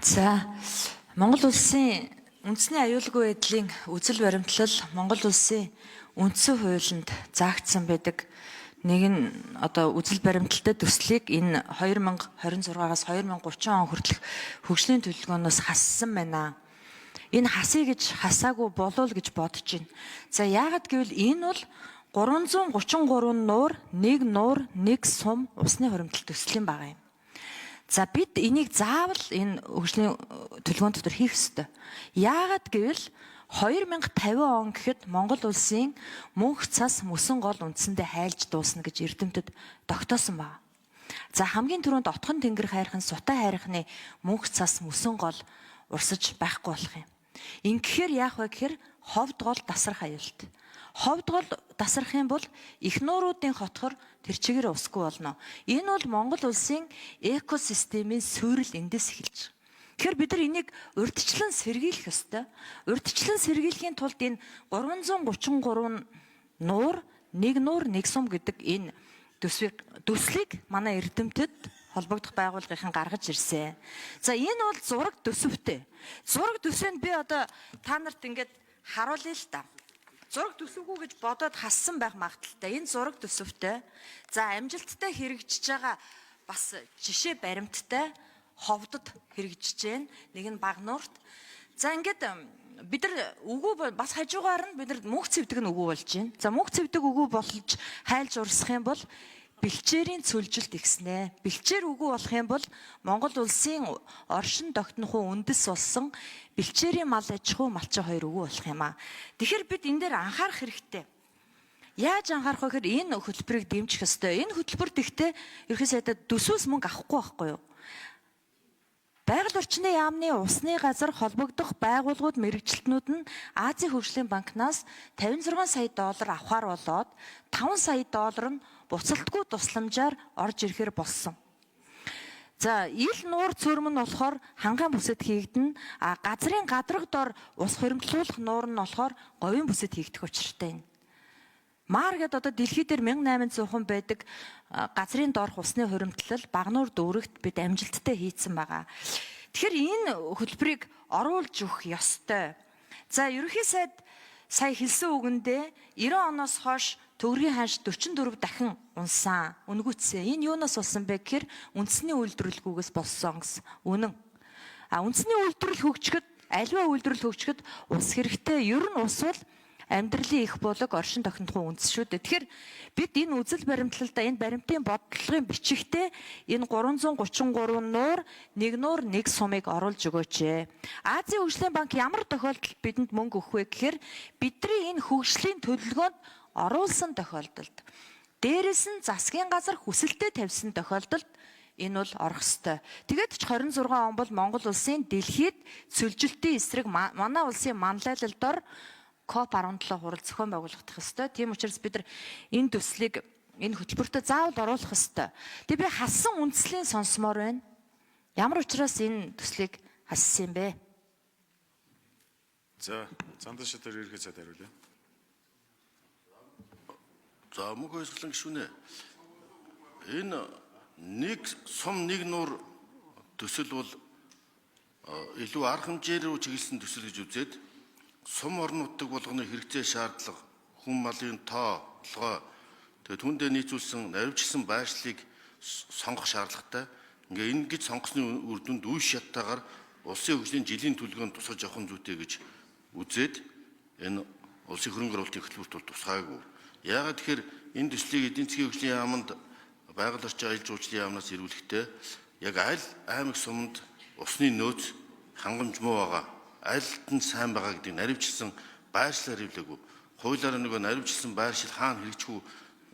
За Монгол улсын үндэсний аюулгүй байдлын үзэл баримтлал Монгол улсын үндсэн хуулинд заагдсан байдаг нэгэн үзэл баримталтай төслийг энэ 2026-аас 2030 он хүртэлх хөгжлийн төлөвлөгөөнөөс хассан байна. Энэ хасъя гэж хасаагүй болов гэж бодож байна. За яагаад гэвэл энэ бол 333 нуур, 1 нуур, 1 сум усны хуримтлал төслийн баг юм. За бид энийг заавал энэ хөгжлийн төлөвлөгөөнд дотор хийх ёстой. Яагаад гэвэл 2050 он гэхэд Монгол улсын мөнх цас мөсөн гол үндсэндээ хайлж дуусна гэж эрдэмтэд тогтоосон байна. За хамгийн түрүүнд отхон тэнгэр хайрхан сутай хайрхны мөнх цас мөсөн гол урсаж байхгүй болох юм. Ингэхээр яах вэ гэхээр ховд гол дасрах аюулт. Ховд гол дасрах юм бол их нууруудын хотхор тэр чигээр усгүй болно. Энэ бол Монгол улсын экосистемийн суурил эндээс эхэлж байгаа. Тэгэхээр бид нар энийг урьдчилан сэргийлэх ёстой. Урьдчилан сэргийлэхийн тулд энэ 333 нуур, 1 нуур, 1 сум гэдэг энэ төслийг манай эрдэмтэд холбогдох байгууллагын гаргаж ирсэн. За энэ бол зураг төсөвтэй. Зураг төсвөнд би та нарт ингээд харуулъя л та. Зураг төсөвгүй гэж бодоод хассан байх магадaltaй. Энэ зураг төсөвтэй. За амжилттай хэрэгжиж байгаа бас жишээ баримттай ховдод хэрэгжиж байна. Нэг нь Багнуурт. За ингээд бид нар үгүй бас хажуугаар нь бид нар мөнх цэвдэг нь үгүй болж байна. За мөнх цэвдэг үгүй болж хайлж урсах юм бол бэлчээрийн цөлжилт ихснэ. Бэлчээр үгүй болох юм бол Монгол улсын оршин тогтнохын үндэс болсон бэлчээрийн мал аж ахуй малчин хоёр үгүй болох юм аа. Тэгэхээр бид энэ дээр анхаарах хэрэгтэй. Яаж анхаарах вэ гэхээр энэ хөтөлбөрийг дэмжих ёстой. Энэ хөтөлбөр тэгтээ ерхий сайдад төсвөөс мөнгө авахгүй байхгүй юу? Байгаль орчны яамны усны газар холбогдох байгууллагууд мэрэгчлэтнүүд нь Азийн хөгжлийн банкнаас 56 сая доллар авахар болоод 5 сая доллар нь буцалтгүй тусламжаар орж ирэхээр болсон. За ил нуур цөрм нь болохоор хангайн бүсэд хийгдэн, газрын гадраг дор ус хуримтлуулах нуур нь болохоор говийн бүсэд хийгдэх учиртай юм. Маар гэдэг дэлхий дээр 1800 хүн байдаг газрын доорх усны хуримтлал Багнуур дүүрэгт бид амжилттай хийцэн байгаа. Тэгэхээр энэ хөтөлбөрийг оруулж өгөх ёстой. За ерөнхий сайд сая хэлсэн үгэндээ 90 оноос хойш төгрөгийн ханш 44 дахин унсан, үнгүүцсэн. Энэ юунаас болсон бэ гэхээр үндэсний үйлдвэрлэлгүйгээс болсон гэсэн. Үнэн. Үндэсний үйлдвэрлэл хөгжихэд, аливаа үйлдвэрлэл хөгжихэд ус хэрэгтэй. Ер нь ус бол амьдралын их булаг оршин тогтнохын үндэс шүү дээ. Тэгэхээр бид энэ үзэл баримтлалдаа энэ баримтын бодлогын бичигтээ энэ 333 нуур, 1 нуур, 1 сумыг оруулж өгөөч. Азийн хөгжлийн банк ямар тохиолдолд бидэнд мөнгө өгөх вэ гэхээр бидний энэ хөгжлийн төлөвлөгөөнд оруулсан тохиолдолд, дээрээс нь засгийн газар хүсэлтэд тавьсан тохиолдолд энэ бол орох ёстой. Тэгээд ч 26 он бол Монгол улсын дэлхийд цөлжилтийн эсрэг манай улсын манлайлал дор COP17 хурал зохион байгуулагдах ёстой. Тийм учраас бид нар энэ төслийг энэ хөтөлбөртөө заавал оруулах ёстой. Тэгээ би хассан үндэслийг сонсомоор байна. Ямар учраас энэ төслийг хассан юм бэ? За, Зандаа шатар ерхий цаад хариулъя. За мөнх ойлголон гишүүнэ. Энэ 1 сум 1 нуур төсөл бол илүү арга хэмжээр рүү чиглэсэн төсөл гэж үзээд сум орнууддаг болгоны хэрэгцээ шаардлага, хүн малын тоо, толгой, тэгээд хүндээ нийцүүлсэн навьжсан байршлыг сонгох шаардлагатай. Ингээ ингэж сонгосны үр дүнд үе шаттайгаар улсын хөгжлийн жилийн төлөвлөгөөнд тусгаж явах зүйтэй гэж үзээд энэ улсын хөрөнгө оруулалтын хөтөлбөрт бол тусгаагүй. Яагаад тэгэхээр энэ төслийг эдийн засгийн хөгжлийн яамд байгаль орчин аялал жуулчлалын яамнаас ирүүлэхдээ яг аль аймаг суманд усны нөөц хангамж муу байгаа, альд нь сайн байгаа гэдгийг наривчилсан байршлаар хэвлээгүй. Хуулиараа нөгөө наривчилсан байршил хаана хэрэгжих үү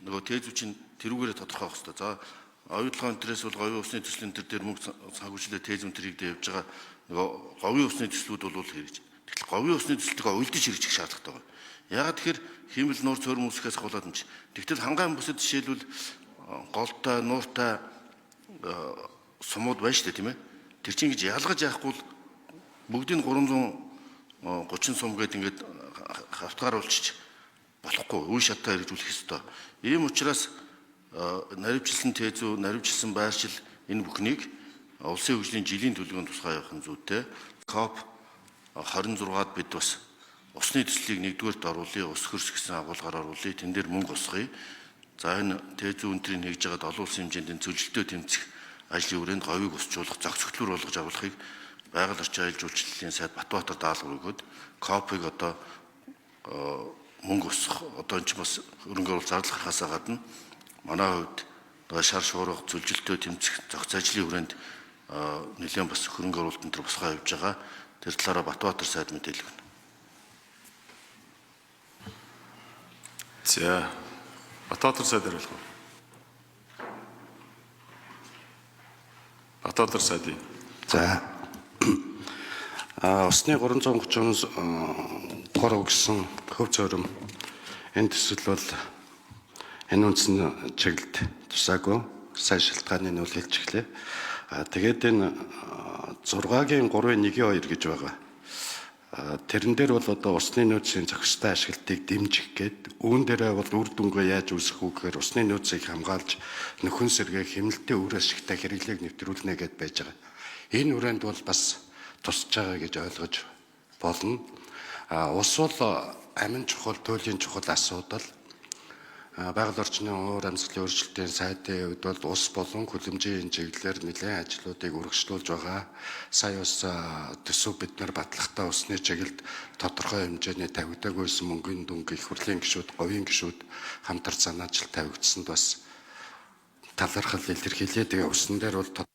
нөгөө тээзүүчийн тэрүүгээрээ тодорхой байх хэрэгтэй. За оюутлогын интерес бол говийн усны төслийн төр дээр мөнгө санхүүжилт тээзүүн тэрэгдээ явж байгаа нөгөө говийн усны төслүүд бол хэрэгж. Тэгэхээр говийн усны төслийг уйлдаж хэрэгжих шаардлагатай байна. Яагаад тэгэхээр химэл нуур цөөрм үсгээс хавуулаад юм чи. Тэгтэл хангайн бүсэд жишээлбэл голтой, нууртай сумууд байна шүү дээ, тийм ээ. Тэр чинь гэж ялгаж яахгүй л бүгдийг 330 сум гэдэг ингээд хавтгааруулчих болохгүй. Үе шатаа хэрэгжүүлэх ёстой. Ийм учраас наривчилсан тээзүү, наривчилсан байршил энэ бүхнийг улсын хөгжлийн жилийн төлөвийн тусгай явахын зүйтэй. КОП 26-ад бид бас усны төслийг 1-р оруулъя, ус хөрс гэсэн агуулгаар оруулъя. Тэн дээр мөнгө усгая. За энэ Тэзүү өнтрийн хийж байгаа олон улсын хэмжээнд зөвлөлтөө тэмцэх ажлын хүрээнд говийг усчлуулах, зохицуултаар болгож авахыг байгаль орчин аялал жуулчлалын сайд Батбаатар даалгавар өгөөд КОП-ыг одоо мөнгө усах одоо энэ ч бас хөрөнгө оруулалт зардал гарахаас гадна манай хувьд шар шуурга зөвлөлтөө тэмцэх зохиц ажлын хүрээнд нэлээд бас хөрөнгө оруулалт энэ төр босгоо явж байгаа. Тэр талаараа Батбаатар сайд мэдээлэл өгнө. За. Батбаатар сайд хариулах уу? Батбаатар сайдын. За. Усны 330 3 гэсэн хөв зөрөм энэ төсөл бол энэ үндсэн чиглэлд тусаагүй сайн шалтгааныг нь бол хэлж эхлэе. Тэгээд энэ 6-гийн 3-1-2 гэж байгаа. Тэрэн дээр бол одоо усны нөөцийн зохистой ашиглалтыг дэмжих гээд үүн дээрээ бол үр дүнгээ яаж үүсгэх үү гэхээр усны нөөцийг хамгаалж нөхөн сэргээ хэмнэлтээ үр ашигтай хэрэглээг нэвтрүүлнэ гэд байж байгаа. Энэ хүрээнд бол бас тусч байгаа гэж ойлгож болно. Ус бол амин чухал, туйлын чухал асуудал. Байгаль орчны уур амьсгалын өөрчлөлтийн сайдын хувьд бол ус болон хүлэмжийн чиглэлээр нэлээд ажлуудыг үргэлжлүүлж байгаа. Сая ус төсөв бид нар батлагтай усны чиглэлд тодорхой хэмжээний тавигдаг байсан мөнгөний дүнг их хурлын гишүүд, говийн гишүүд хамтар санаачил тавигдсанд бас талархал илэрхийлээ. Тэгээ усан дээр бол